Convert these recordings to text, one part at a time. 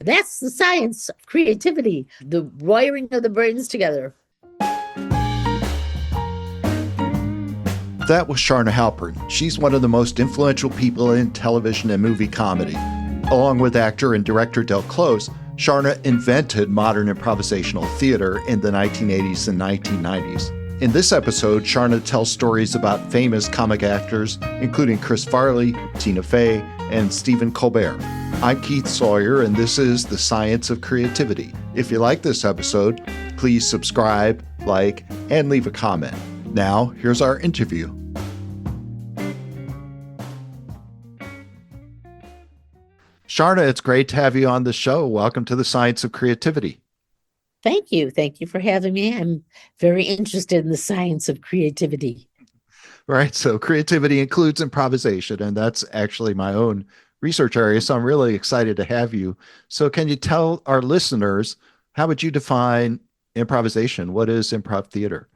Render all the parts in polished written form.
That's the science of creativity, the wiring of the brains together. That was Charna Halpern. She's one of the most influential people in television and movie comedy. Along with actor and director Del Close, Charna invented modern improvisational theater in the 1980s and 1990s. In this episode, Charna tells stories about famous comic actors, including Chris Farley, Tina Fey, and Stephen Colbert. I'm Keith Sawyer, and this is The Science of Creativity. If you like this episode, please subscribe, like, and leave a comment. Now, here's our interview. Charna, it's great to have you on the show. Welcome to The Science of Creativity. Thank you. Thank you for having me. I'm very interested in the science of creativity. Right. So creativity includes improvisation, and that's actually my own research area. So I'm really excited to have you. So can you tell our listeners, how would you define improvisation? What is improv theater?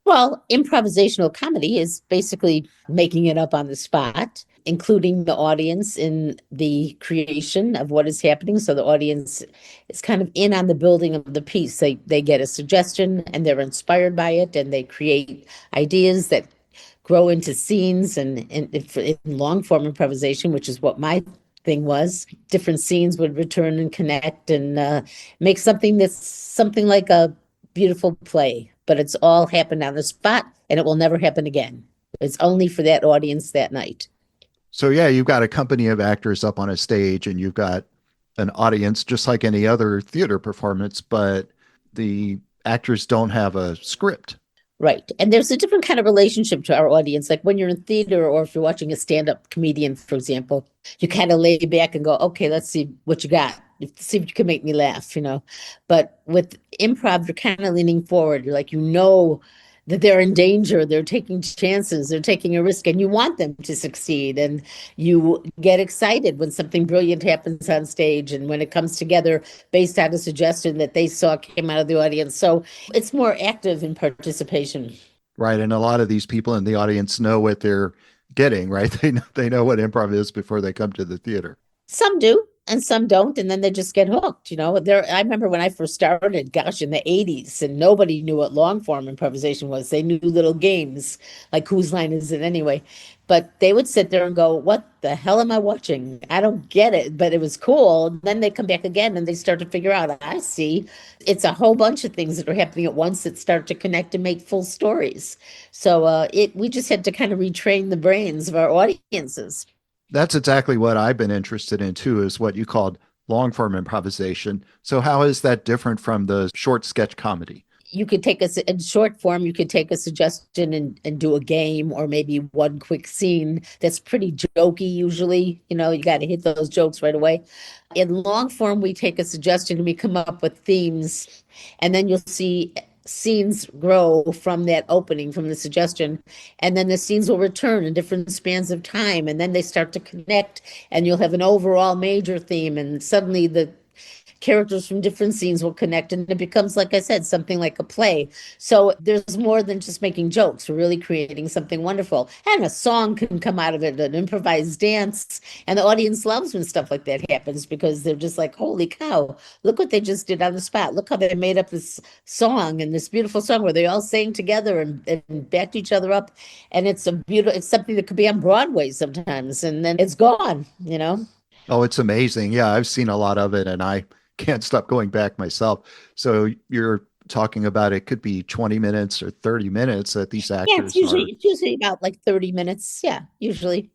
Well, improvisational comedy is basically making it up on the spot, including the audience in the creation of what is happening. So the audience is kind of in on the building of the piece. They get a suggestion and they're inspired by it, and they create ideas that grow into scenes and in long form improvisation, which is what my thing was. Different scenes would return and connect and make something that's something like a beautiful play, but it's all happened on the spot and it will never happen again. It's only for that audience that night. So yeah, you've got a company of actors up on a stage and you've got an audience just like any other theater performance, but the actors don't have a script. Right. And there's a different kind of relationship to our audience. Like when you're in theater or if you're watching a stand-up comedian, for example, you kind of lay back and go, okay, let's see what you got. See if you can make me laugh, But with improv, you're kind of leaning forward. You're like, that they're in danger. They're taking chances. They're taking a risk, and you want them to succeed. And you get excited when something brilliant happens on stage and when it comes together based on a suggestion that they saw came out of the audience. So it's more active in participation. Right. And a lot of these people in the audience know what they're getting, right? They know what improv is before they come to the theater. Some do and some don't, and then they just get hooked. I remember when I first started, gosh, in the 80s, and nobody knew what long form improvisation was. They knew little games like whose line is it anyway? But they would sit there and go, what the hell am I watching? I don't get it, but it was cool. And then they come back again and they start to figure out, I see. It's a whole bunch of things that are happening at once that start to connect and make full stories. So we just had to kind of retrain the brains of our audiences. That's exactly what I've been interested in too, is what you called long form improvisation. So how is that different from the short sketch comedy? You could take in short form, you could take a suggestion and do a game or maybe one quick scene that's pretty jokey usually. You got to hit those jokes right away. In long form, we take a suggestion and we come up with themes, and then you'll see scenes grow from that opening, from the suggestion, and then the scenes will return in different spans of time, and then they start to connect, and you'll have an overall major theme, and suddenly the characters from different scenes will connect, and it becomes, like I said, something like a play. So there's more than just making jokes. We're really creating something wonderful, and a song can come out of it, an improvised dance, and the audience loves when stuff like that happens because they're just like, holy cow, look what they just did on the spot. Look how they made up this song, and this beautiful song where they all sang together and backed each other up, and it's something that could be on Broadway sometimes, and then it's gone. Oh, it's amazing. Yeah, I've seen a lot of it and I can't stop going back myself. So you're talking about it could be 20 minutes or 30 minutes that these Yeah, actors it's usually about like 30 minutes. Yeah, usually.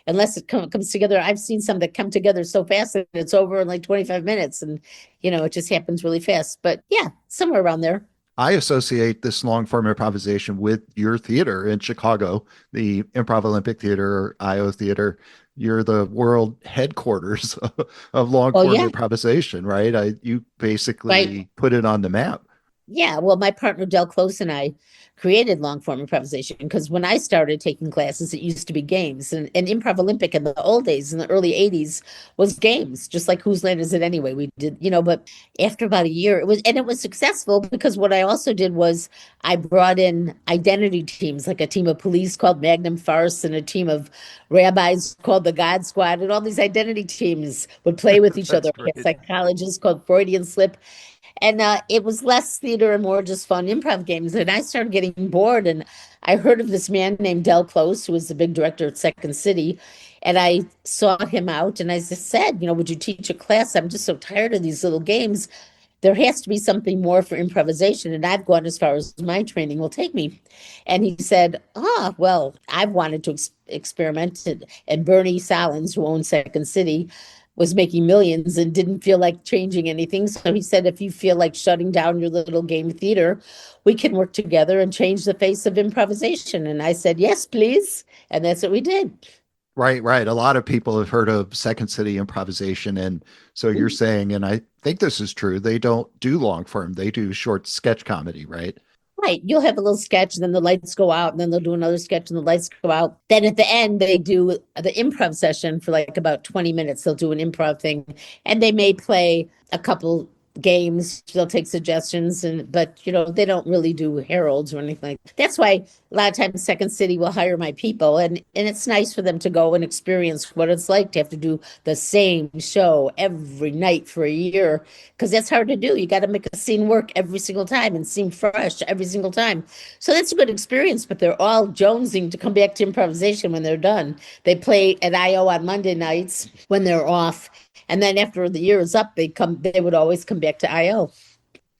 Unless it comes together. I've seen some that come together so fast that it's over in like 25 minutes, and it just happens really fast. But yeah, somewhere around there. I associate this long form improvisation with your theater in Chicago, the Improv Olympic Theater, or IO Theater. You're the world headquarters of long form Yeah, improvisation, right? You basically right. put it on the map. Yeah, well, my partner Del Close and I created long form improvisation because when I started taking classes, it used to be games. And Improv Olympic in the old days, in the early 80s, was games, just like Whose Line Is It Anyway? We did, but after about a year, it was successful because what I also did was I brought in identity teams, like a team of police called Magnum Farce and a team of rabbis called the God Squad, and all these identity teams would play with each That's other. We had great. psychologists called Freudian Slip, and it was less theater and more just fun improv games. And I started getting bored. And I heard of this man named Del Close, who was the big director at Second City. And I sought him out and I just said, would you teach a class? I'm just so tired of these little games. There has to be something more for improvisation. And I've gone as far as my training will take me. And he said, well, I've wanted to experiment. And Bernie Salins, who owns Second City, was making millions and didn't feel like changing anything. So he said, if you feel like shutting down your little game theater, we can work together and change the face of improvisation. And I said, yes, please. And that's what we did. Right, right. A lot of people have heard of Second City improvisation. And so you're saying, and I think this is true, they don't do long form, they do short sketch comedy, right? Right. You'll have a little sketch, then the lights go out, and then they'll do another sketch and the lights go out. Then at the end, they do the improv session for like about 20 minutes. They'll do an improv thing and they may play a couple games. They'll take suggestions but they don't really do heralds or anything like that. That's why a lot of times Second City will hire my people and it's nice for them to go and experience what it's like to have to do the same show every night for a year because that's hard to do. You got to make a scene work every single time and seem fresh every single time. So that's a good experience, but they're all jonesing to come back to improvisation when they're done. They play at IO on Monday nights when they're off. And then after the year is up, they would always come back to IO.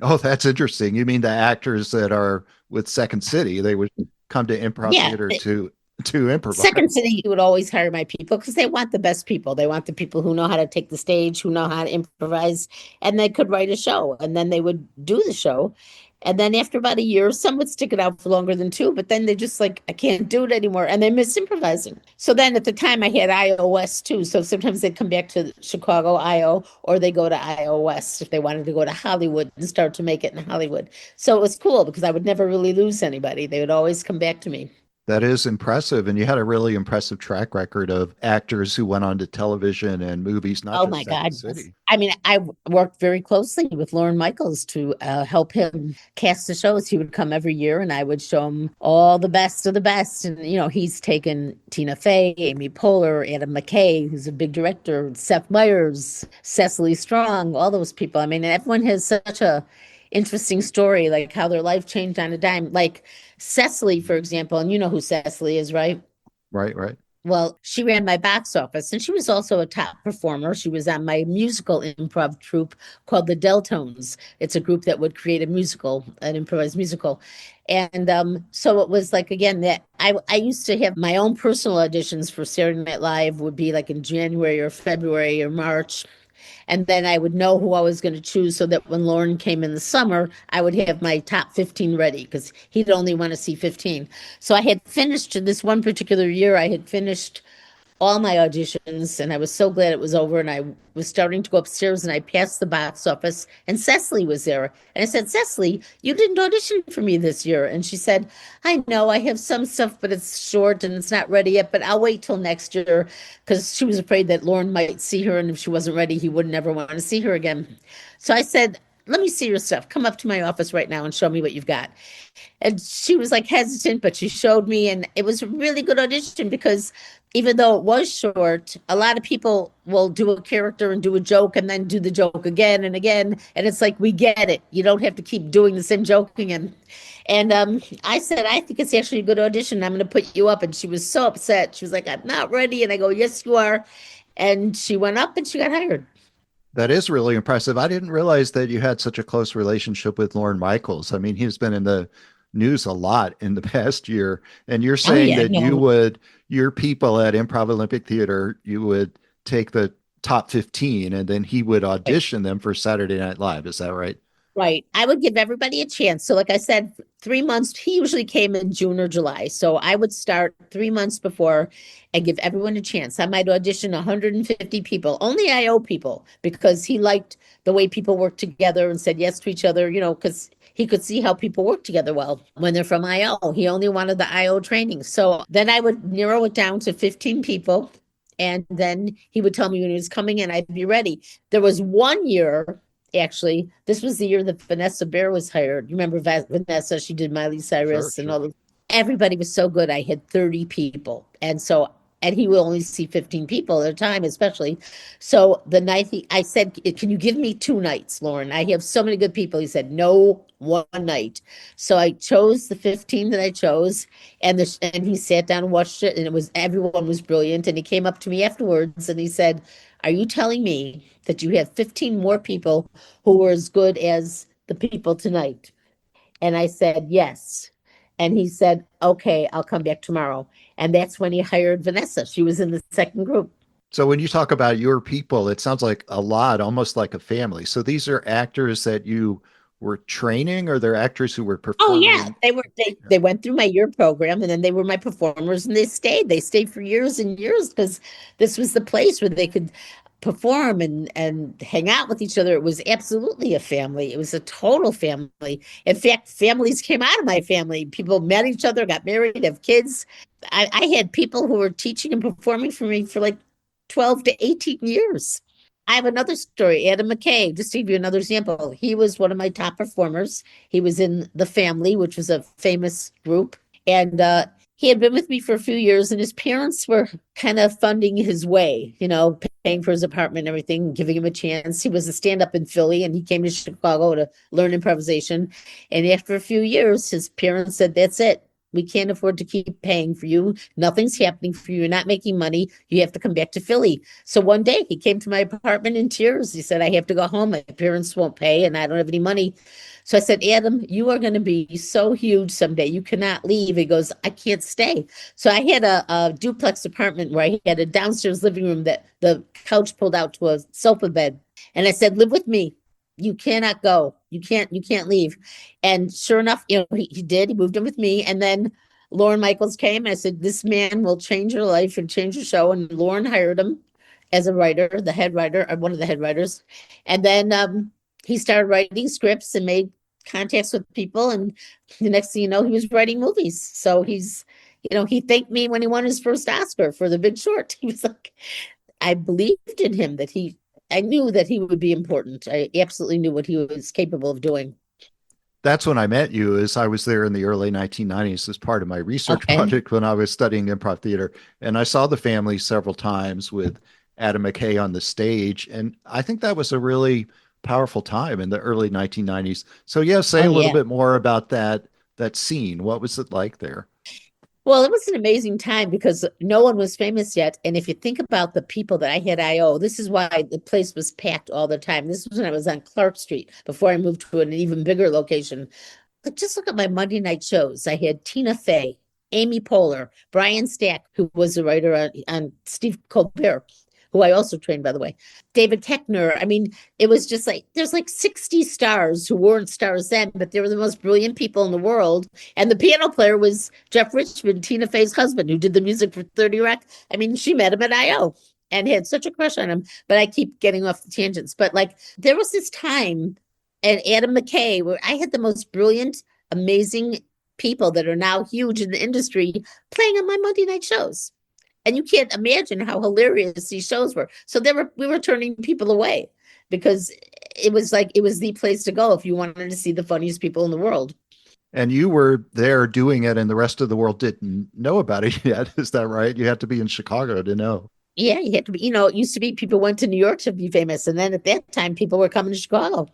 Oh, that's interesting. You mean the actors that are with Second City, they would come to improv Yeah. theater to improvise. Second City would always hire my people because they want the best people. They want the people who know how to take the stage, who know how to improvise, and they could write a show. And then they would do the show. And then after about a year, some would stick it out for longer than two, but then they just like, I can't do it anymore. And they miss improvising. So then at the time I had IO West too. So sometimes they'd come back to Chicago, IO, or they go to IO West if they wanted to go to Hollywood and start to make it in Hollywood. So it was cool because I would never really lose anybody. They would always come back to me. That is impressive. And you had a really impressive track record of actors who went on to television and movies, not Oh just my Second God. Yes. City. I mean, I worked very closely with Lorne Michaels to help him cast the shows. He would come every year and I would show him all the best of the best. And, he's taken Tina Fey, Amy Poehler, Adam McKay, who's a big director, Seth Meyers, Cecily Strong, all those people. I mean, everyone has such a interesting story, like how their life changed on a dime. Like Cecily, for example, and you know who Cecily is, right? Right, right. Well, she ran my box office and she was also a top performer. She was on my musical improv troupe called the Deltones. It's a group that would create a musical, an improvised musical. And so it was like, again, that I used to have my own personal auditions for Saturday Night Live would be like in January or February or March. And then I would know who I was going to choose so that when Lorne came in the summer, I would have my top 15 ready because he'd only want to see 15. So I had finished this one particular year, I had finished all my auditions and I was so glad it was over and I was starting to go upstairs and I passed the box office and Cecily was there. And I said, Cecily, you didn't audition for me this year. And she said, I know I have some stuff, but it's short and it's not ready yet, but I'll wait till next year because she was afraid that Lorne might see her and if she wasn't ready, he would never want to see her again. So I said, let me see your stuff. Come up to my office right now and show me what you've got. And she was like hesitant, but she showed me, and it was a really good audition because even though it was short, a lot of people will do a character and do a joke and then do the joke again and again. And it's like, we get it. You don't have to keep doing the same joke again. And I said, I think it's actually a good audition. I'm going to put you up. And she was so upset. She was like, I'm not ready. And I go, yes, you are. And she went up and she got hired. That is really impressive. I didn't realize that you had such a close relationship with Lorne Michaels. I mean, he's been in the news a lot in the past year. And you're Oh, saying yeah. that your people at Improv Olympic Theater, you would take the top 15 and then he would audition them for Saturday Night Live. Is that right? Right. I would give everybody a chance. So, like I said, 3 months, he usually came in June or July. So I would start 3 months before and give everyone a chance. I might audition 150 people, only IO people, because he liked the way people worked together and said yes to each other, because he could see how people work together well when they're from IO. He only wanted the IO training. So then I would narrow it down to 15 people. And then he would tell me when he was coming in, I'd be ready. There was one year, actually, this was the year that Vanessa Bayer was hired. You remember Vanessa? She did Miley Sure, Cyrus and all sure. the, everybody was so good. I had 30 people. And he will only see 15 people at a time, especially. So the night I said, can you give me 2 nights, Lorne? I have so many good people. He said, no, one night. So I chose the 15 that I chose, and he sat down and watched it, and everyone was brilliant. And he came up to me afterwards and he said, are you telling me that you have 15 more people who were as good as the people tonight? And I said, yes. And he said, okay, I'll come back tomorrow. And that's when he hired Vanessa. She was in the second group. So when you talk about your people, it sounds like a lot, almost like a family. So these are actors that you were training, or they're actors who were Oh yeah, performing? they went through my year program, and then they were my performers, and they stayed. They stayed for years and years because this was the place where they could perform and hang out with each other. It was absolutely a family. It was a total family. In fact, families came out of my family. People met each other, got married, have kids. I had people who were teaching and performing for me for like 12 to 18 years. I have another story. Adam McKay, just to give you another example, he was one of my top performers. He was in The Family, which was a famous group. And he had been with me for a few years, and his parents were kind of funding his way, paying for his apartment and everything, giving him a chance. He was a stand up in Philly, and he came to Chicago to learn improvisation. And after a few years, his parents said, that's it. We can't afford to keep paying for you. Nothing's happening for you. You're not making money. You have to come back to Philly. So one day he came to my apartment in tears. He said, I have to go home. My parents won't pay and I don't have any money. So I said, Adam, you are going to be so huge someday. You cannot leave. He goes, I can't stay. So I had a duplex apartment where I had a downstairs living room that the couch pulled out to a sofa bed. And I said, live with me. You cannot go. You can't leave. And sure enough, he did. He moved in with me. And then Lorne Michaels came. And I said, this man will change your life and change your show. And Lorne hired him as a writer, the head writer, or one of the head writers. And then he started writing scripts and made contacts with people. And the next thing you know, he was writing movies. So he thanked me when he won his first Oscar for The Big Short. He was like, I believed in him I knew that he would be important. I absolutely knew what he was capable of doing. That's when I met you, as I was there in the early 1990s as part of my research Okay. project when I was studying improv theater. And I saw The Family several times with Adam McKay on the stage. And I think that was a really powerful time in the early 1990s. So yeah, say Oh a little yeah. bit more about that scene. What was it like there? Well, it was an amazing time because no one was famous yet. And if you think about the people that I had IO, this is why the place was packed all the time. This was when I was on Clark Street before I moved to an even bigger location. But just look at my Monday night shows. I had Tina Fey, Amy Poehler, Brian Stack, who was a writer on Steve Colbert, who I also trained, by the way, David Keckner. I mean, it was just like there's like 60 stars who weren't stars then, but they were the most brilliant people in the world. And the piano player was Jeff Richmond, Tina Fey's husband, who did the music for 30 Rock. I mean, she met him at IO and had such a crush on him. But I keep getting off the tangents. But like there was this time and Adam McKay, where I had the most brilliant, amazing people that are now huge in the industry playing on my Monday night shows. And you can't imagine how hilarious these shows were. So we were turning people away because it was like it was the place to go if you wanted to see the funniest people in the world. And you were there doing it, and the rest of the world didn't know about it yet. Is that right? You had to be in Chicago to know. Yeah, you had to be, it used to be people went to New York to be famous. And then at that time, people were coming to Chicago.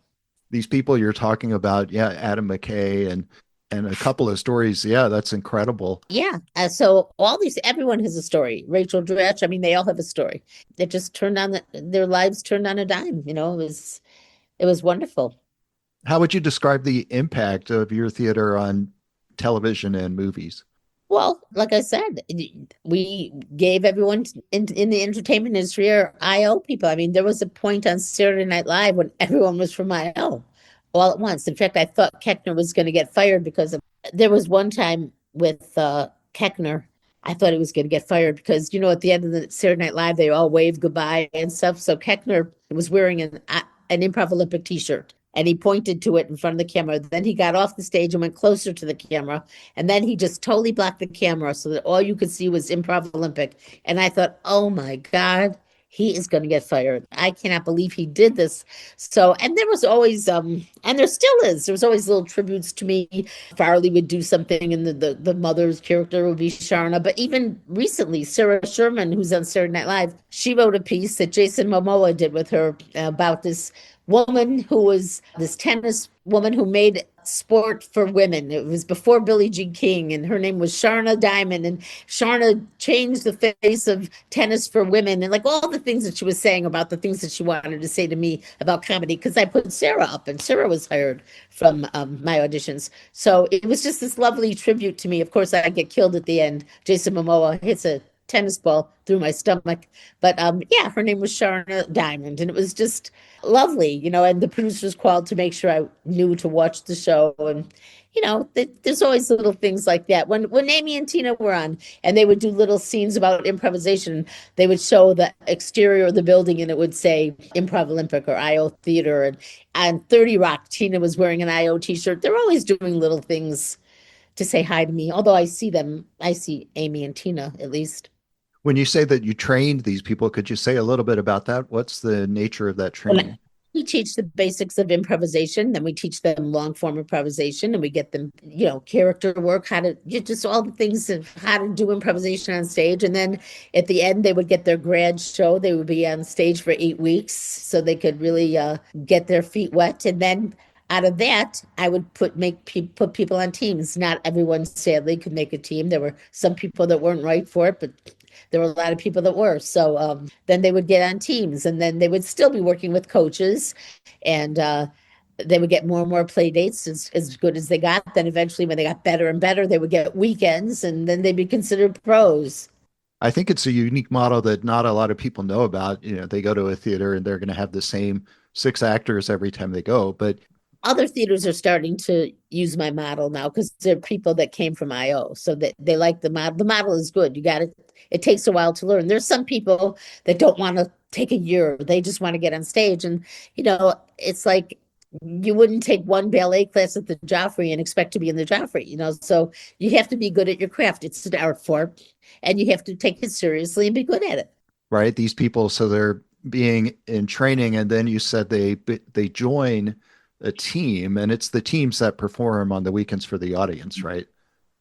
These people you're talking about, yeah, Adam McKay and a couple of stories. Yeah, that's incredible. Yeah. So everyone has a story. Rachel Dratch, I mean, they all have a story. It just their lives turned on a dime. It was wonderful. How would you describe the impact of your theater on television and movies? Well, like I said, we gave everyone in the entertainment industry or IO people. I mean, there was a point on Saturday Night Live when everyone was from IO all at once. In fact, I thought Keckner was going to get fired there was one time with Keckner. I thought he was going to get fired because, at the end of the Saturday Night Live, they all waved goodbye and stuff. So Keckner was wearing an Improv Olympic t-shirt. and he pointed to it in front of the camera. Then he got off the stage and went closer to the camera. And then he just totally blocked the camera so that all you could see was Improv Olympic. And I thought, oh my God, he is going to get fired. I cannot believe he did this. So, and there was always, and there still is, there was always little tributes to me. Farley would do something, and the mother's character would be Charna. But even recently, Sarah Sherman, who's on Saturday Night Live, she wrote a piece that Jason Momoa did with her about this woman who was this tennis woman who made sport for women. It was before Billie Jean King, and her name was Charna Diamond. And Charna changed the face of tennis for women, and like all the things that she was saying about the things that she wanted to say to me about comedy, because I put Sarah up, and Sarah was hired from my auditions. So it was just this lovely tribute to me. Of course, I get killed at the end. Jason Momoa hits a tennis ball through my stomach. But yeah, her name was Charna Diamond, and it was just lovely, and the producers called to make sure I knew to watch the show. And there's always little things like that. When Amy and Tina were on, and they would do little scenes about improvisation, they would show the exterior of the building, and it would say Improv Olympic or IO Theater. And on 30 Rock, Tina was wearing an IO t-shirt. They're always doing little things to say hi to me, although I see Amy and Tina at least. When you say that you trained these people, could you say a little bit about that? What's the nature of that Well, training? we teach the basics of improvisation, then we teach them long form improvisation, and we get them, character work, how to just all the things of how to do improvisation on stage. And then at the end, they would get their grad show. They would be on stage for 8 weeks so they could really get their feet wet. And then out of that, I would put people on teams. Not everyone, sadly, could make a team. There were some people that weren't right for it, but there were a lot of people that were. So then they would get on teams, and then they would still be working with coaches, and they would get more and more play dates as good as they got. Then eventually, when they got better and better, they would get weekends, and then they'd be considered pros. I think it's a unique model that not a lot of people know about. They go to a theater and they're going to have the same six actors every time they go. But Other theaters are starting to use my model now because they're people that came from IO, so that they like the model. The model is good. You got it. It takes a while to learn. There's some people that don't want to take a year. They just want to get on stage, and it's like you wouldn't take one ballet class at the Joffrey and expect to be in the Joffrey. So you have to be good at your craft. It's an art form, and you have to take it seriously and be good at it. right, these people, so they're being in training, and then you said they join a team, and it's the teams that perform on the weekends for the audience, right?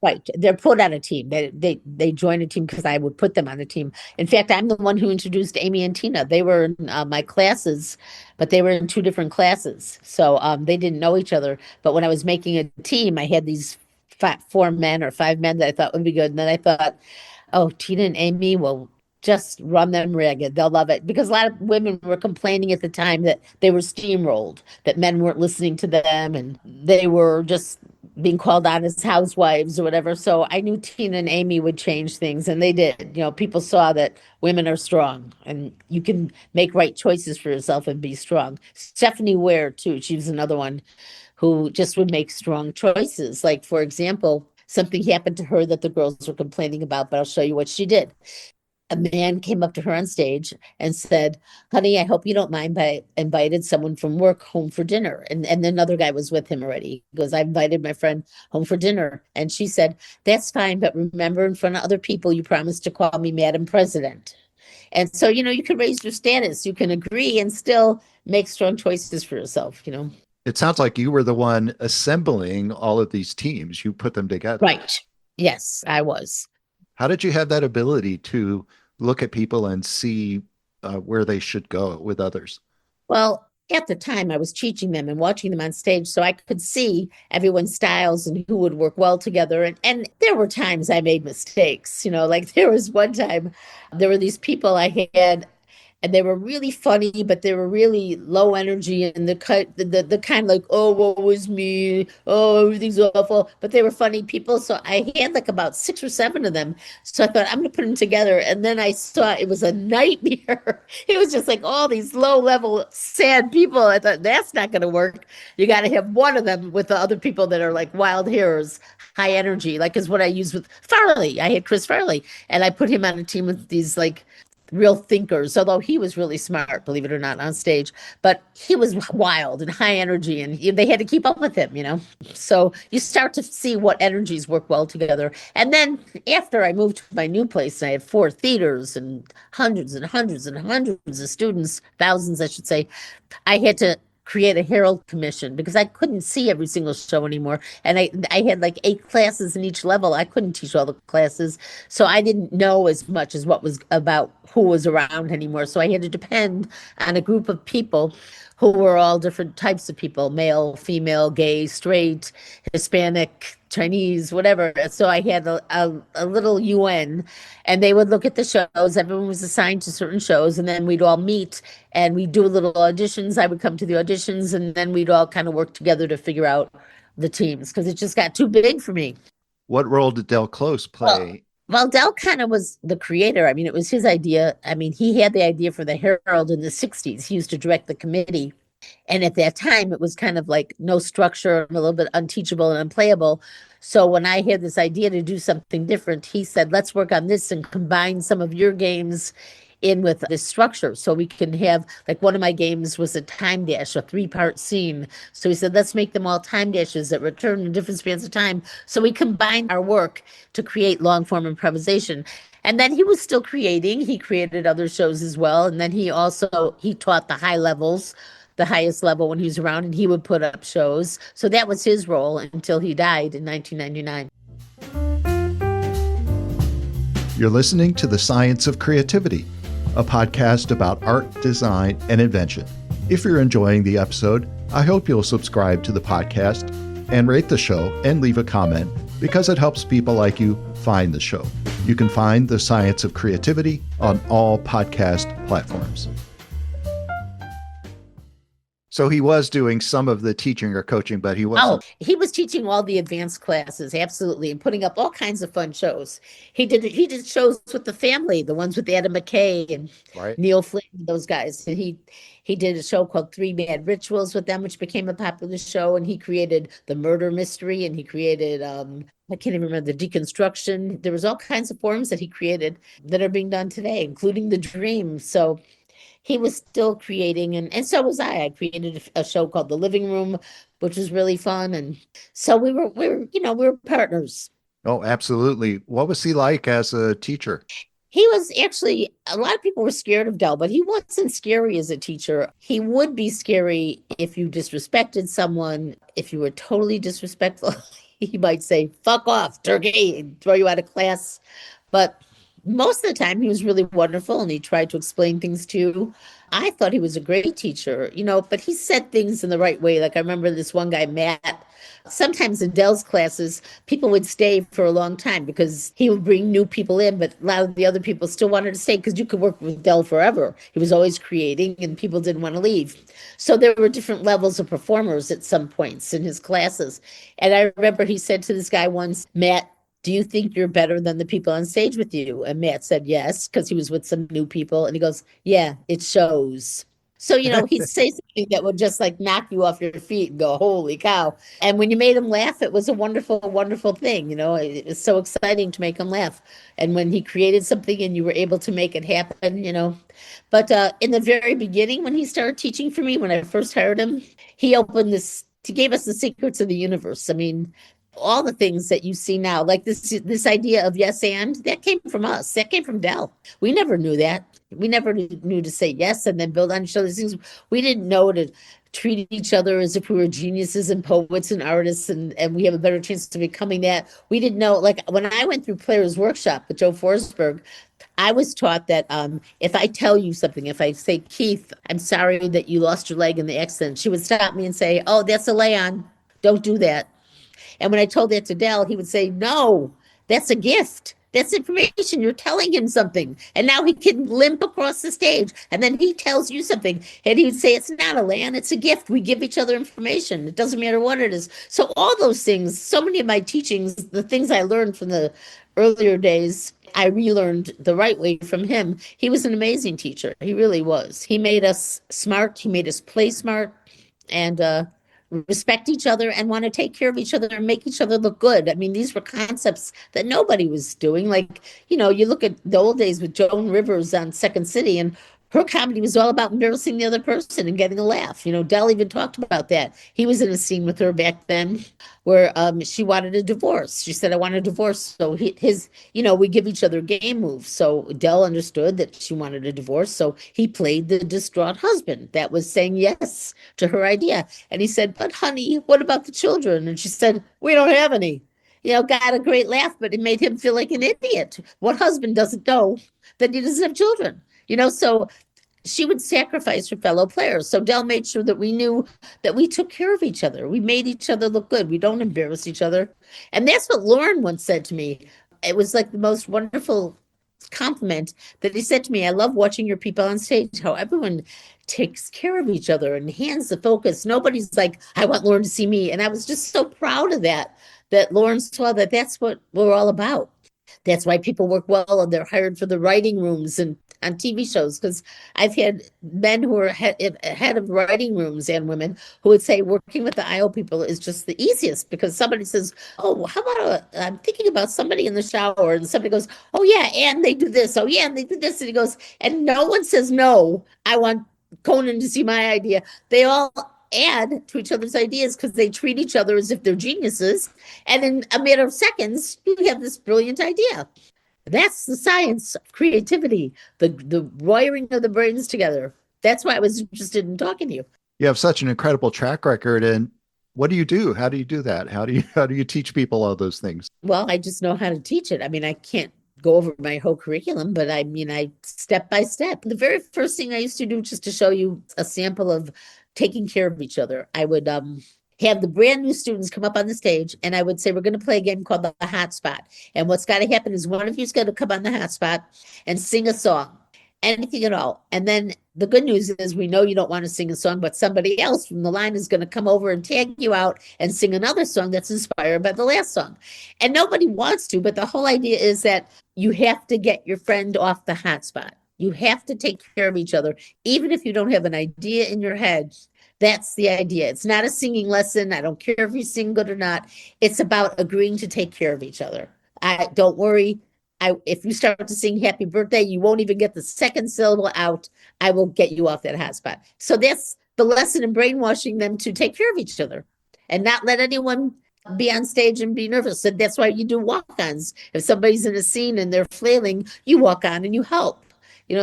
Right. They're put on a team. They join a team because I would put them on a team. In fact, I'm the one who introduced Amy and Tina. They were in my classes, but they were in two different classes. So they didn't know each other. But when I was making a team, I had these 4 men or 5 men that I thought would be good. And then I thought, oh, Tina and Amy will just run them ragged. They'll love it. Because a lot of women were complaining at the time that they were steamrolled, that men weren't listening to them, and they were just being called on as housewives or whatever. So I knew Tina and Amy would change things, and they did. People saw that women are strong and you can make right choices for yourself and be strong. Stephanie Ware, too, she was another one who just would make strong choices. Like, for example, something happened to her that the girls were complaining about, but I'll show you what she did. A man came up to her on stage and said, honey, I hope you don't mind, but I invited someone from work home for dinner. And another guy was with him already. He goes, I invited my friend home for dinner. And she said, that's fine, but remember, in front of other people, you promised to call me Madam President. And so, you can raise your status, you can agree and still make strong choices for yourself. It sounds like you were the one assembling all of these teams. You put them together. Right. Yes, I was. How did you have that ability to look at people and see where they should go with others? Well, at the time, I was teaching them and watching them on stage, so I could see everyone's styles and who would work well together. And there were times I made mistakes, like there was one time, there were these people I had, and they were really funny, but they were really low energy, and the kind of like, oh, what was me? Oh, everything's awful. But they were funny people. So I had like about 6 or 7 of them. So I thought, I'm going to put them together. And then I saw it was a nightmare. It was just like all these low level, sad people. I thought, that's not going to work. You got to have one of them with the other people that are like wild hares, high energy, like is what I used with Farley. I had Chris Farley, and I put him on a team with these like real thinkers, although he was really smart, believe it or not, on stage. But he was wild and high energy, and they had to keep up with him. So you start to see what energies work well together. And then after I moved to my new place, and I had four theaters and hundreds and hundreds and hundreds of students, thousands, I should say, I had to create a Herald Commission because I couldn't see every single show anymore. And I had like 8 classes in each level. I couldn't teach all the classes. So I didn't know as much as what was about who was around anymore. So I had to depend on a group of people who were all different types of people, male, female, gay, straight, Hispanic, Chinese, whatever. So I had a little UN, and they would look at the shows. Everyone was assigned to certain shows, and then we'd all meet and we'd do little auditions. I would come to the auditions, and then we'd all kind of work together to figure out the teams because it just got too big for me. What role did Del Close Well, play? well, Dell kind of was the creator. I mean, it was his idea. I mean, he had the idea for the Herald in the 60s. He used to direct the committee. And at that time, it was kind of like no structure, a little bit unteachable and unplayable. So when I had this idea to do something different, he said, let's work on this and combine some of your games in with this structure. So we can have, like, one of my games was a time dash, a 3-part scene. So he said, let's make them all time dashes that return in different spans of time. So we combined our work to create long form improvisation. And then he was still creating. He created other shows as well. And then he taught the high levels, the highest level when he was around, and he would put up shows. So that was his role until he died in 1999. You're listening to The Science of Creativity, a podcast about art, design, and invention. If you're enjoying the episode, I hope you'll subscribe to the podcast and rate the show and leave a comment because it helps people like you find the show. You can find The Science of Creativity on all podcast platforms. So he was doing some of the teaching or coaching, but he Oh, wasn't. he was teaching all the advanced classes, absolutely, and putting up all kinds of fun shows. He did shows with the family, the ones with Adam McKay and Right. Neil Flynn, those guys. And he did a show called Three Mad Rituals with them, which became a popular show. And he created the murder mystery, and he created I can't even remember, the deconstruction. There was all kinds of forms that he created that are being done today, including the dream. So he was still creating, and so was I. I created a show called The Living Room, which was really fun. And so we were partners. Oh, absolutely. What was he like as a teacher? He was actually, a lot of people were scared of Del, but he wasn't scary as a teacher. He would be scary if you disrespected someone, if you were totally disrespectful. He might say, fuck off, turkey, and throw you out of class. But most of the time, he was really wonderful and he tried to explain things to you. I thought he was a great teacher, but he said things in the right way. Like I remember this one guy, Matt. Sometimes in Dell's classes, people would stay for a long time because he would bring new people in, but a lot of the other people still wanted to stay because you could work with Dell forever. He was always creating and people didn't want to leave. So there were different levels of performers at some points in his classes. And I remember he said to this guy once, Matt, do you think you're better than the people on stage with you? And Matt said yes, because he was with some new people. And he goes, yeah, it shows. So, he'd say something that would just like knock you off your feet and go, holy cow. And when you made him laugh, it was a wonderful, wonderful thing. It was so exciting to make him laugh. And when he created something and you were able to make it happen. But in the very beginning, when he started teaching for me, when I first hired him, he gave us the secrets of the universe. I mean, all the things that you see now, like this idea of yes and, that came from us. That came from Dell. We never knew that. We never knew to say yes and then build on each other's things. We didn't know to treat each other as if we were geniuses and poets and artists and we have a better chance of becoming that. We didn't know, like when I went through Players Workshop with Joe Forsberg, I was taught that if I tell you something, if I say, Keith, I'm sorry that you lost your leg in the accident, she would stop me and say, oh, that's a lay-on. Don't do that. And when I told that to Dell, he would say, no, that's a gift. That's information. You're telling him something. And now he can limp across the stage. And then he tells you something. And he would say, it's not a land, it's a gift. We give each other information. It doesn't matter what it is. So all those things, so many of my teachings, the things I learned from the earlier days, I relearned the right way from him. He was an amazing teacher. He really was. He made us smart. He made us play smart. And respect each other and want to take care of each other and make each other look good. I mean, these were concepts that nobody was doing. Like, you look at the old days with Joan Rivers on Second City, and her comedy was all about embarrassing the other person and getting a laugh. Dell even talked about that. He was in a scene with her back then where she wanted a divorce. She said, I want a divorce. So we give each other game moves. So Dell understood that she wanted a divorce. So he played the distraught husband that was saying yes to her idea. And he said, but honey, what about the children? And she said, we don't have any. Got a great laugh, but it made him feel like an idiot. What husband doesn't know that he doesn't have children? So she would sacrifice her fellow players. So Dell made sure that we knew that we took care of each other. We made each other look good. We don't embarrass each other. And that's what Lorne once said to me. It was like the most wonderful compliment that he said to me. I love watching your people on stage, how everyone takes care of each other and hands the focus. Nobody's like, I want Lorne to see me. And I was just so proud of that Lorne saw that that's what we're all about. That's why people work well and they're hired for the writing rooms and on TV shows. Because I've had men who are head of writing rooms and women who would say working with the IO people is just the easiest because somebody says, oh, how about I'm thinking about somebody in the shower, and somebody goes, oh yeah, and they do this. Oh yeah, and they do this. And he goes, and no one says no, I want Conan to see my idea. They all add to each other's ideas because they treat each other as if they're geniuses. And in a matter of seconds, you have this brilliant idea. That's the science of creativity, the wiring of the brains together. That's why I was interested in talking to you. You have such an incredible track record. And what do you do? How do you do that? How do you teach people all those things? Well, I just know how to teach it. I mean, I can't go over my whole curriculum, but I step by step. The very first thing I used to do, just to show you a sample of taking care of each other, I would have the brand new students come up on the stage, and I would say, we're going to play a game called the hot spot. And what's got to happen is one of you's got to come on the hot spot and sing a song, anything at all. And then the good news is we know you don't want to sing a song, but somebody else from the line is going to come over and tag you out and sing another song that's inspired by the last song. And nobody wants to, but the whole idea is that you have to get your friend off the hot spot. You have to take care of each other. Even if you don't have an idea in your head, that's the idea. It's not a singing lesson. I don't care if you sing good or not. It's about agreeing to take care of each other. Don't worry. If you start to sing happy birthday, you won't even get the second syllable out. I will get you off that hot spot. So that's the lesson in brainwashing them to take care of each other and not let anyone be on stage and be nervous. And that's why you do walk-ons. If somebody's in a scene and they're flailing, you walk on and you help.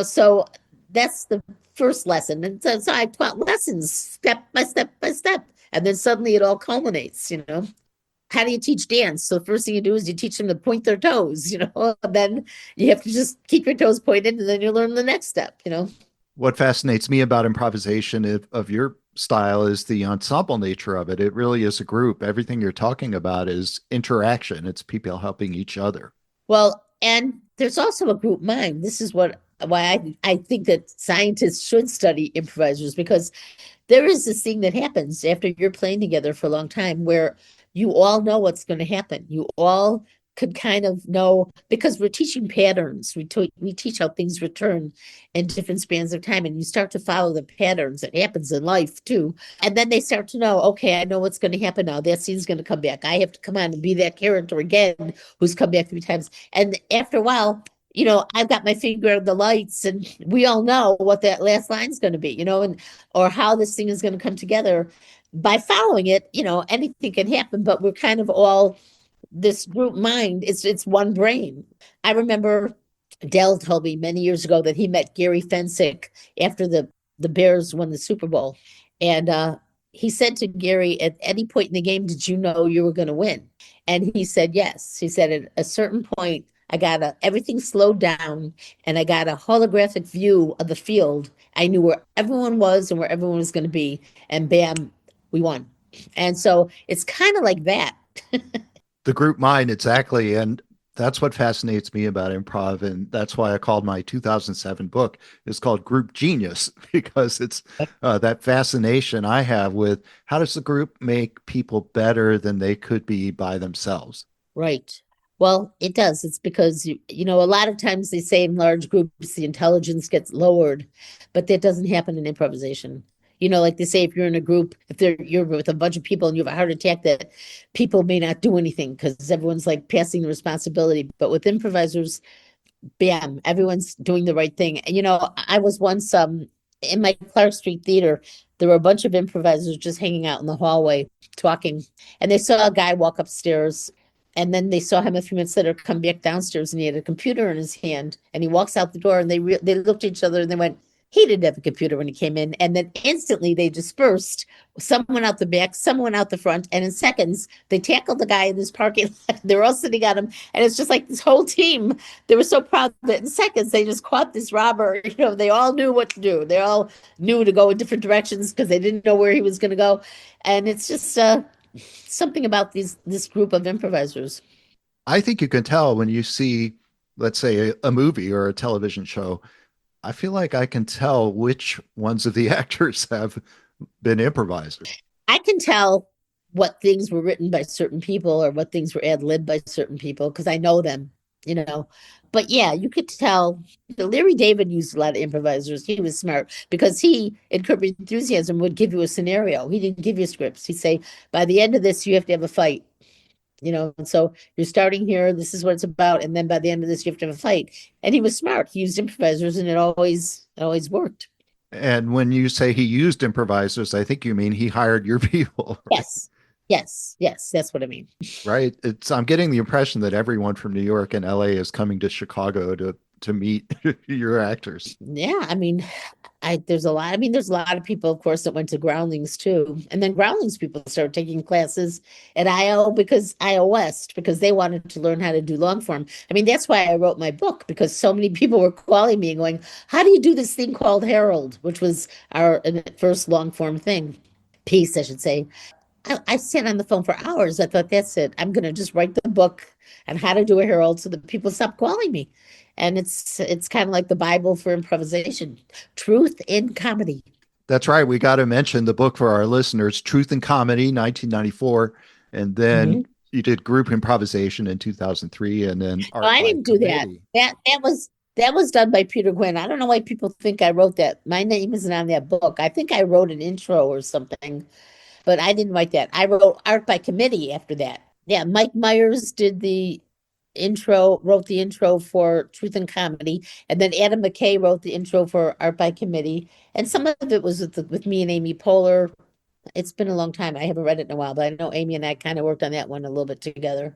So that's the first lesson. And so I taught lessons step by step by step. And then suddenly it all culminates. How do you teach dance? So the first thing you do is you teach them to point their toes, and then you have to just keep your toes pointed, and then you learn the next step. What fascinates me about improvisation of your style is the ensemble nature of it. It really is a group. Everything you're talking about is interaction. It's people helping each other. Well, and there's also a group mind. This is why I think that scientists should study improvisers, because there is this thing that happens after you're playing together for a long time where you all know what's going to happen. You all could kind of know, because we're teaching patterns. We teach how things return in different spans of time, and you start to follow the patterns. It happens in life too. And then they start to know, okay, I know what's going to happen now. That scene's going to come back. I have to come on and be that character again who's come back 3 times. And after a while, I've got my finger on the lights, and we all know what that last line's going to be, or how this thing is going to come together. By following it, anything can happen, but we're kind of all this group mind. It's one brain. I remember Dell told me many years ago that he met Gary Fensick after the Bears won the Super Bowl. And he said to Gary, at any point in the game, did you know you were going to win? And he said, yes. He said, at a certain point, everything slowed down, and I got a holographic view of the field. I knew where everyone was and where everyone was going to be, and bam, we won. And so it's kind of like that. The group mind, exactly. And that's what fascinates me about improv. And that's why I called my 2007 book, it's called Group Genius, because it's that fascination I have with how does the group make people better than they could be by themselves? Right. Well, it does. It's because, a lot of times they say in large groups, the intelligence gets lowered, but that doesn't happen in improvisation. Like they say, if you're in a group, if you're with a bunch of people and you have a heart attack, that people may not do anything because everyone's like passing the responsibility. But with improvisers, bam, everyone's doing the right thing. I was once in my Clark Street theater. There were a bunch of improvisers just hanging out in the hallway talking, and they saw a guy walk upstairs. And then they saw him a few minutes later come back downstairs, and he had a computer in his hand. And he walks out the door, and they looked at each other, and they went, "He didn't have a computer when he came in." And then instantly they dispersed. Someone out the back, someone out the front, and in seconds they tackled the guy in this parking lot. They were all sitting at him, and it's just like this whole team. They were so proud that in seconds they just caught this robber. They all knew what to do. They all knew to go in different directions because they didn't know where he was going to go. And it's just something about this group of improvisers. I think you can tell when you see, let's say, a movie or a television show. I feel like I can tell which ones of the actors have been improvisers. I can tell what things were written by certain people or what things were ad-libbed by certain people because I know them, you know. But yeah, you could tell. Larry David used a lot of improvisers. He was smart because he, in Curb Your Enthusiasm, would give you a scenario. He didn't give you scripts. He'd say, by the end of this, you have to have a fight. And so you're starting here, this is what it's about, and then by the end of this, you have to have a fight. And he was smart. He used improvisers, and it always worked. And when you say he used improvisers, I think you mean he hired your people. Right? Yes, that's what I mean. Right. I'm getting the impression that everyone from New York and LA is coming to Chicago to meet your actors. Yeah, I mean, there's a lot. I mean, there's a lot of people, of course, that went to Groundlings too, and then Groundlings people started taking classes at IO West because they wanted to learn how to do long form. I mean, that's why I wrote my book because so many people were calling me and going, "How do you do this thing called Herald?" Which was our first long form piece, I should say. I sat on the phone for hours. I thought, that's it. I'm going to just write the book on how to do a herald so that people stop calling me. And it's kind of like the Bible for improvisation, truth in comedy. That's right. We got to mention the book for our listeners, Truth in Comedy, 1994. And then you did group improvisation in 2003. And then Art I didn't do committee. That was done by Peter Gwynn. I don't know why people think I wrote that. My name isn't on that book. I think I wrote an intro or something. But I didn't write that. I wrote Art by Committee after that. Yeah, Mike Myers wrote the intro for Truth and Comedy. And then Adam McKay wrote the intro for Art by Committee. And some of it was with me and Amy Poehler. It's been a long time. I haven't read it in a while, but I know Amy and I kind of worked on that one a little bit together.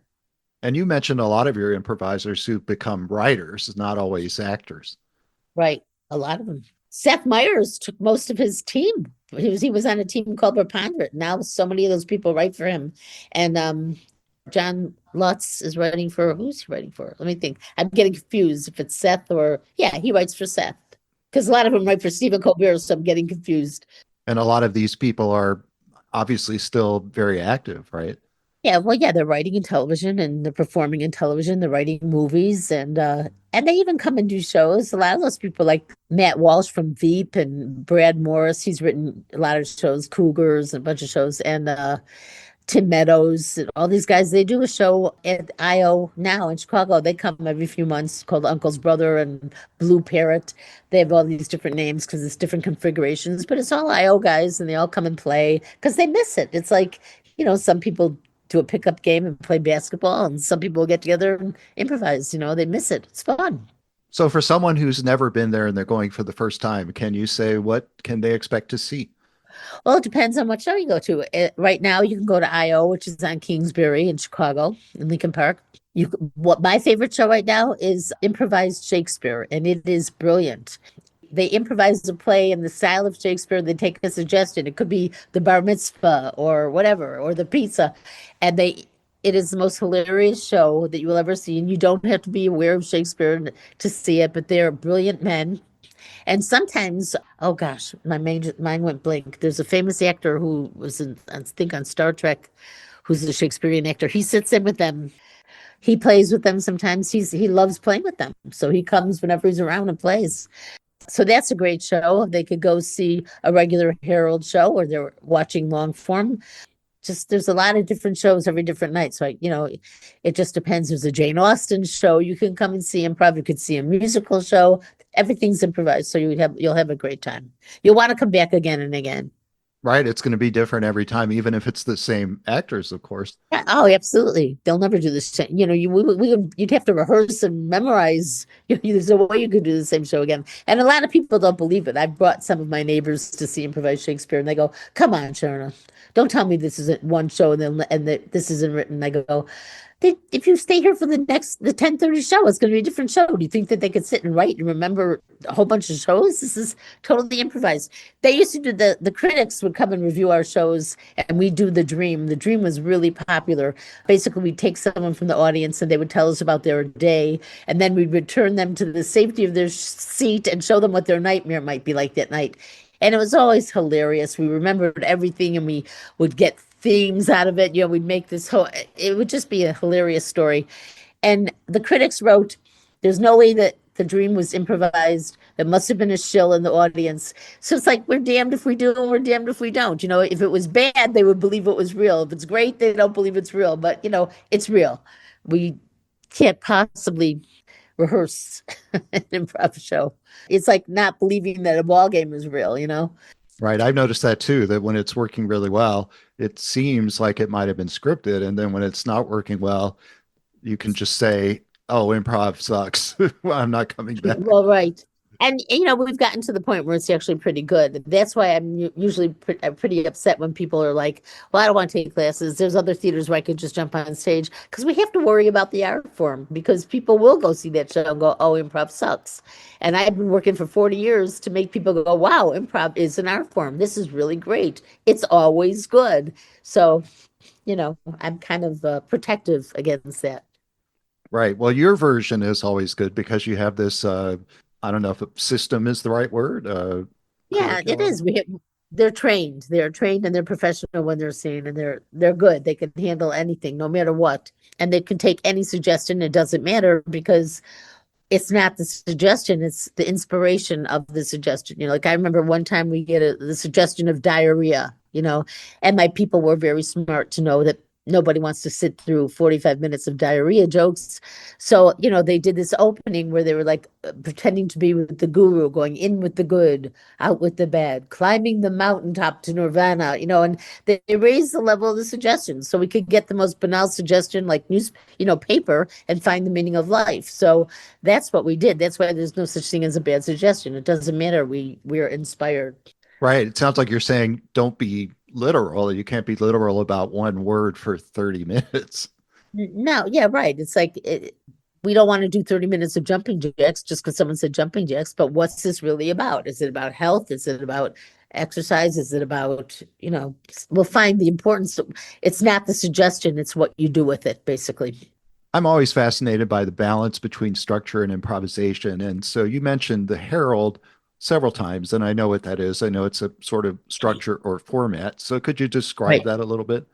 And you mentioned a lot of your improvisers who've become writers, not always actors. Right. A lot of them. Seth Meyers took most of his team. He was on a team called Preponderant. Now so many of those people write for him. And John Lutz is writing for, who's he writing for? Let me think. I'm getting confused if it's Seth or, yeah, he writes for Seth. Because a lot of them write for Stephen Colbert, so I'm getting confused. And a lot of these people are obviously still very active, right? Yeah, well, yeah, they're writing in television and they're performing in television. They're writing movies and they even come and do shows. A lot of those people, like Matt Walsh from Veep and Brad Morris, he's written a lot of shows, Cougars, and a bunch of shows, and Tim Meadows, and all these guys. They do a show at IO now in Chicago. They come every few months called Uncle's Brother and Blue Parrot. They have all these different names because it's different configurations, but it's all IO guys, and they all come and play because they miss it. It's like, some people do a pickup game and play basketball, and some people get together and improvise. They miss it. It's fun. So for someone who's never been there and they're going for the first time, can you say what can they expect to see? Well, it depends on what show you go to. Right now, you can go to IO, which is on Kingsbury in Chicago, in Lincoln Park. What my favorite show right now is Improvised Shakespeare, and it is brilliant. They improvise the play in the style of Shakespeare. They take a suggestion. It could be the bar mitzvah or whatever, or the pizza. And it is the most hilarious show that you will ever see. And you don't have to be aware of Shakespeare to see it, but they're brilliant men. And sometimes, oh gosh, my mind went blank. There's a famous actor who was I think on Star Trek, who's a Shakespearean actor. He sits in with them. He plays with them sometimes. He loves playing with them. So he comes whenever he's around and plays. So that's a great show. They could go see a regular Herald show or they're watching long form. Just there's a lot of different shows every different night. So, it just depends. There's a Jane Austen show. You can come and see improv. You could see a musical show. Everything's improvised, so you'll have a great time. You'll want to come back again and again. Right. It's going to be different every time, even if it's the same actors, of course. Yeah, oh, absolutely. They'll never do the same. You'd have to rehearse and memorize. There's no way you could do the same show again. And a lot of people don't believe it. I've brought some of my neighbors to see improvised Shakespeare, and they go, "Come on, Charna, don't tell me this isn't one show and that this isn't written." I go, if you stay here for the 10:30 show, it's going to be a different show. Do you think that they could sit and write and remember a whole bunch of shows? This is totally improvised. They used to do the critics would come and review our shows, and we do the dream. The dream was really popular. Basically, we'd take someone from the audience and they would tell us about their day, and then we'd return them to the safety of their seat and show them what their nightmare might be like that night. And it was always hilarious. We remembered everything, and we would get themes out of it. We'd make this whole, it would just be a hilarious story. And the critics wrote, there's no way that the dream was improvised. There must have been a shill in the audience. So it's like, we're damned if we do and we're damned if we don't. If it was bad, they would believe it was real. If it's great, they don't believe it's real. But, it's real. We can't possibly rehearse an improv show. It's like not believing that a ball game is real. Right. I've noticed that too, that when it's working really well, it seems like it might have been scripted. And then when it's not working well, you can just say, oh, improv sucks. Well, I'm not coming back. Well, right. And, we've gotten to the point where it's actually pretty good. That's why I'm usually pretty upset when people are like, well, I don't want to take classes. There's other theaters where I could just jump on stage, because we have to worry about the art form, because people will go see that show and go, oh, improv sucks. And I've been working for 40 years to make people go, wow, improv is an art form. This is really great. It's always good. So, I'm kind of protective against that. Right. Well, your version is always good because you have this, I don't know if a system is the right word. Yeah, it is. They're trained. They're trained and they're professional when they're seen, and they're good. They can handle anything, no matter what. And they can take any suggestion. It doesn't matter, because it's not the suggestion, it's the inspiration of the suggestion. Like I remember one time we get the suggestion of diarrhea, and my people were very smart to know that nobody wants to sit through 45 minutes of diarrhea jokes. So, they did this opening where they were like pretending to be with the guru, going in with the good, out with the bad, climbing the mountaintop to nirvana, and they raised the level of the suggestions so we could get the most banal suggestion like paper, and find the meaning of life. So that's what we did. That's why there's no such thing as a bad suggestion. It doesn't matter. We're inspired. Right. It sounds like you're saying don't be literal. You can't be literal about one word for 30 minutes. No, yeah, right. It's like we don't want to do 30 minutes of jumping jacks just because someone said jumping jacks, but what's this really about? Is it about health? Is it about exercise? Is it about, we'll find the importance. It's not the suggestion, it's what you do with it, basically. I'm always fascinated by the balance between structure and improvisation. And so you mentioned the Herald several times, and I know what that is. I know it's a sort of structure or format. So could you describe that a little bit?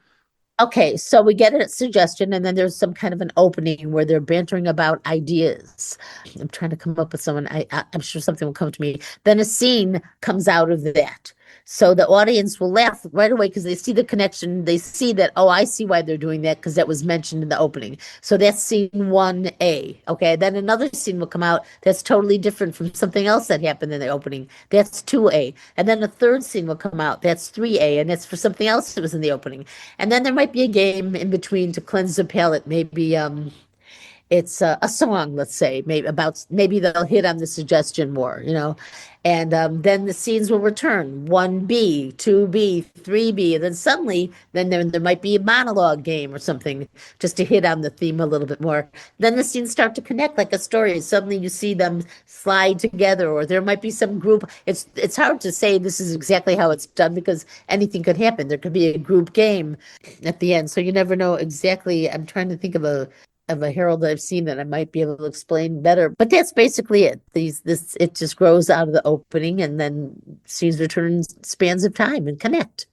Okay, so we get a suggestion, and then there's some kind of an opening where they're bantering about ideas. I'm trying to come up with someone. I'm sure something will come to me. Then a scene comes out of that. So the audience will laugh right away because they see the connection. They see that, oh, I see why they're doing that, because that was mentioned in the opening. So that's scene 1A. Okay, then another scene will come out that's totally different from something else that happened in the opening. That's 2A. And then a third scene will come out. That's 3A. And it's for something else that was in the opening. And then there might be a game in between to cleanse the palate. Maybe it's a song, let's say, maybe they'll hit on the suggestion more, and then the scenes will return 1B, 2B, 3B, and then suddenly then there might be a monologue game or something just to hit on the theme a little bit more. Then the scenes start to connect like a story. Suddenly you see them slide together, or there might be some group. It's hard to say this is exactly how it's done because anything could happen. There could be a group game at the end, so you never know exactly. I'm trying to think of a Herald that I've seen that I might be able to explain better. But that's basically it. It just grows out of the opening, and then scenes return spans of time and connect.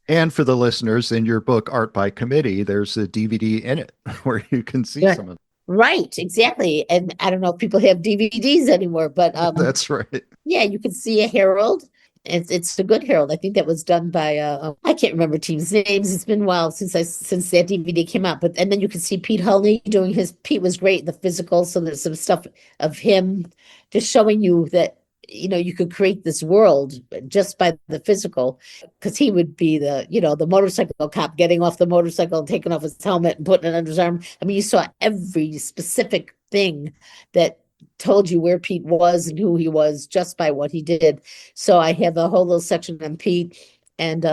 And for the listeners, in your book, Art by Committee, there's a DVD in it where you can see some of it. Right, exactly. And I don't know if people have DVDs anymore, but that's right. Yeah, you can see a Herald. It's a good Herald. I think that was done by I can't remember teams' names. It's been a while since that DVD came out. But and then you can see Pete Hulney doing his. Pete was great in the physical, so there's some stuff of him just showing you that you could create this world just by the physical, because he would be the motorcycle cop getting off the motorcycle and taking off his helmet and putting it under his arm. I mean, you saw every specific thing that told you where Pete was and who he was just by what he did. So I have a whole little section on Pete. And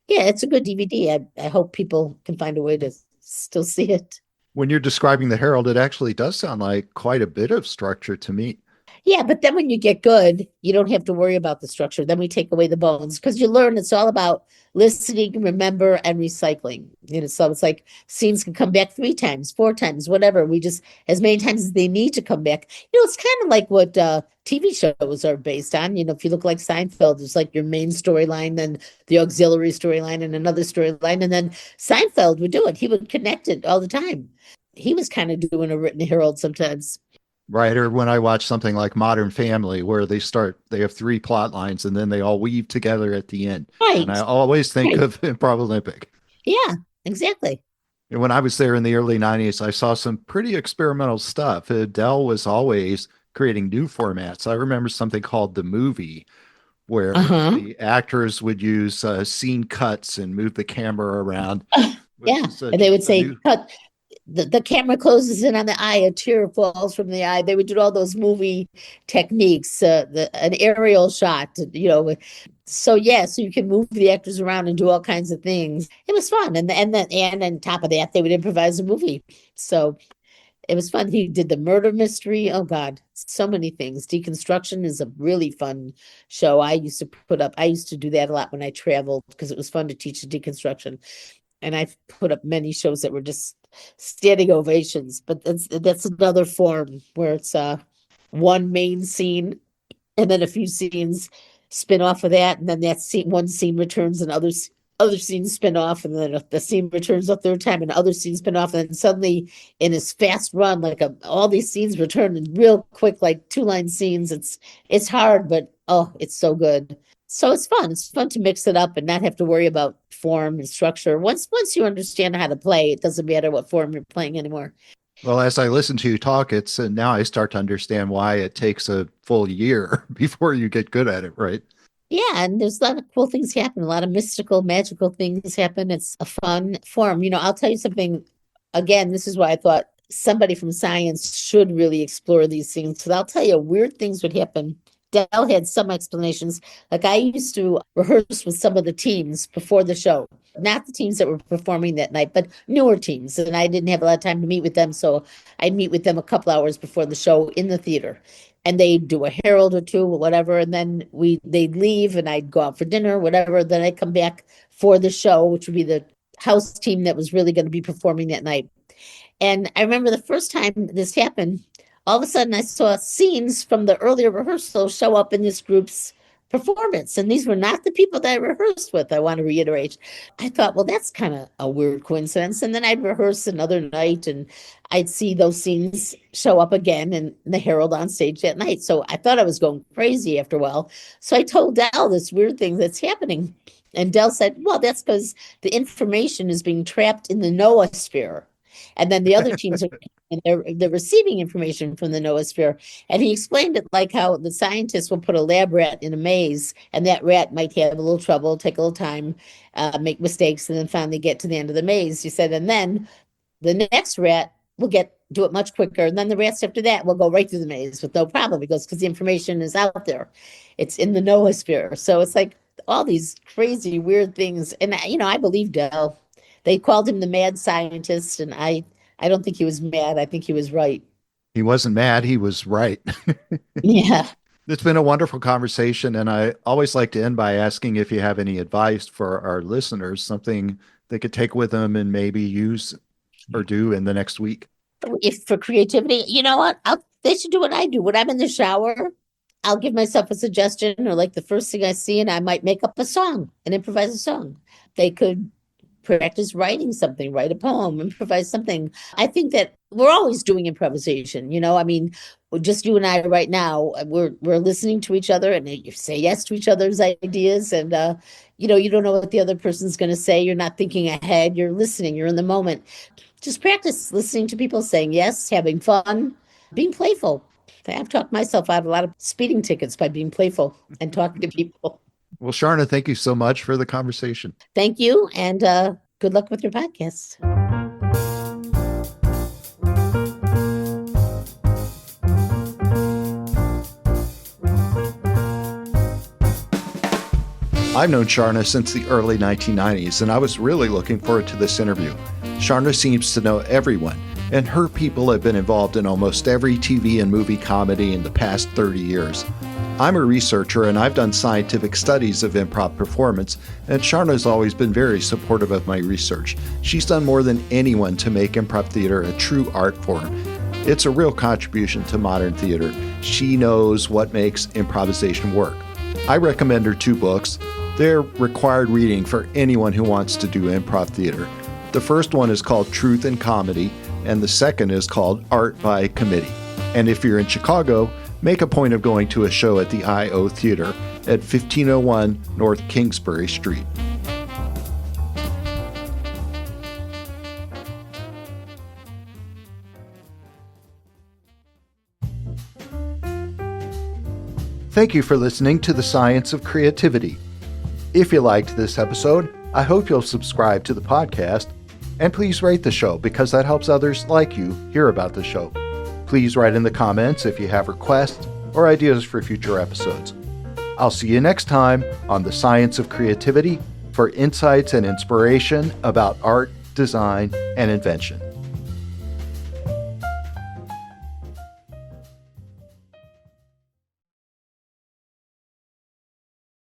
yeah, it's a good DVD. I hope people can find a way to still see it. When you're describing the Herald, it actually does sound like quite a bit of structure to me. Yeah, but then when you get good, you don't have to worry about the structure. Then we take away the bones because you learn it's all about listening, remember, and recycling. So it's like scenes can come back 3 times, 4 times, whatever. We just as many times as they need to come back. It's kind of like what TV shows are based on. If you look like Seinfeld, it's like your main storyline, then the auxiliary storyline, and another storyline, and then Seinfeld would do it. He would connect it all the time. He was kind of doing a written Herald sometimes. Right. Or when I watch something like Modern Family, where they have 3 plot lines and then they all weave together at the end. Right. And I always think Right. of Improv Olympic. Yeah, exactly. And when I was there in the early 90s, I saw some pretty experimental stuff. Dell was always creating new formats. I remember something called The Movie, where Uh-huh. the actors would use scene cuts and move the camera around, which Yeah. is And they just would a say, new. cut the camera closes in on the eye, a tear falls from the eye. They would do all those movie techniques, an aerial shot. So yeah, so you can move the actors around and do all kinds of things. It was fun. And on top of that, they would improvise a movie. So it was fun. He did the murder mystery. Oh God, so many things. Deconstruction is a really fun show. I used to do that a lot when I traveled because it was fun to teach the deconstruction. And I've put up many shows that were just standing ovations, but that's another form where it's one main scene and then a few scenes spin off of that, and then one scene returns, and other scenes spin off, and then the scene returns a third time, and other scenes spin off, and then suddenly in this fast run, like all these scenes return in real quick, like 2-line scenes. It's hard, but oh, it's so good. So it's fun. It's fun to mix it up and not have to worry about form and structure. Once you understand how to play, it doesn't matter what form you're playing anymore. Well, as I listen to you talk, it's now I start to understand why it takes a full year before you get good at it, right? Yeah, and there's a lot of cool things happen, a lot of mystical, magical things happen. It's a fun form. I'll tell you something. Again, this is why I thought somebody from science should really explore these things. Because I'll tell you, weird things would happen. Dell had some explanations. Like I used to rehearse with some of the teams before the show, not the teams that were performing that night, but newer teams. And I didn't have a lot of time to meet with them. So I'd meet with them a couple hours before the show in the theater. And they'd do a herald or two or whatever. And then they'd leave and I'd go out for dinner, whatever. Then I'd come back for the show, which would be the house team that was really going to be performing that night. And I remember the first time this happened, all of a sudden I saw scenes from the earlier rehearsal show up in this group's performance. And these were not the people that I rehearsed with, I want to reiterate. I thought, well, that's kind of a weird coincidence. And then I'd rehearse another night and I'd see those scenes show up again in the Herald on stage that night. So I thought I was going crazy after a while. So I told Dell this weird thing that's happening. And Dell said, well, that's because the information is being trapped in the noosphere. And then the other teams are and they're receiving information from the noosphere. And he explained it like how the scientists will put a lab rat in a maze, and that rat might have a little trouble, take a little time, make mistakes, and then finally get to the end of the maze. He said, and then the next rat will do it much quicker, and then the rats after that will go right through the maze with no problem because the information is out there, it's in the noosphere. So it's like all these crazy, weird things, and I believe Dell. They called him the mad scientist, and I don't think he was mad. I think he was right. He wasn't mad, he was right. Yeah. It's been a wonderful conversation, and I always like to end by asking if you have any advice for our listeners, something they could take with them and maybe use or do in the next week. If for creativity, you know what? They should do what I do. When I'm in the shower, I'll give myself a suggestion or like the first thing I see, and I might make up a song and improvise a song. They could practice writing something, write a poem, improvise something. I think that we're always doing improvisation, I mean, just you and I right now, we're listening to each other and you say yes to each other's ideas. And you don't know what the other person's going to say. You're not thinking ahead, you're listening, you're in the moment. Just practice listening to people, saying yes, having fun, being playful. I've talked myself out of a lot of speeding tickets by being playful and talking to people. Well, Charna, thank you so much for the conversation. Thank you, and good luck with your podcast. I've known Charna since the early 1990s, and I was really looking forward to this interview. Charna seems to know everyone, and her people have been involved in almost every TV and movie comedy in the past 30 years. I'm a researcher, and I've done scientific studies of improv performance, and Charna's always been very supportive of my research. She's done more than anyone to make improv theater a true art form. It's a real contribution to modern theater. She knows what makes improvisation work. I recommend her 2 books. They're required reading for anyone who wants to do improv theater. The first one is called Truth in Comedy, and the second is called Art by Committee. And if you're in Chicago, make a point of going to a show at the I.O. Theater at 1501 North Kingsbury Street. Thank you for listening to The Science of Creativity. If you liked this episode, I hope you'll subscribe to the podcast, and please rate the show because that helps others like you hear about the show. Please write in the comments if you have requests or ideas for future episodes. I'll see you next time on The Science of Creativity for insights and inspiration about art, design, and invention.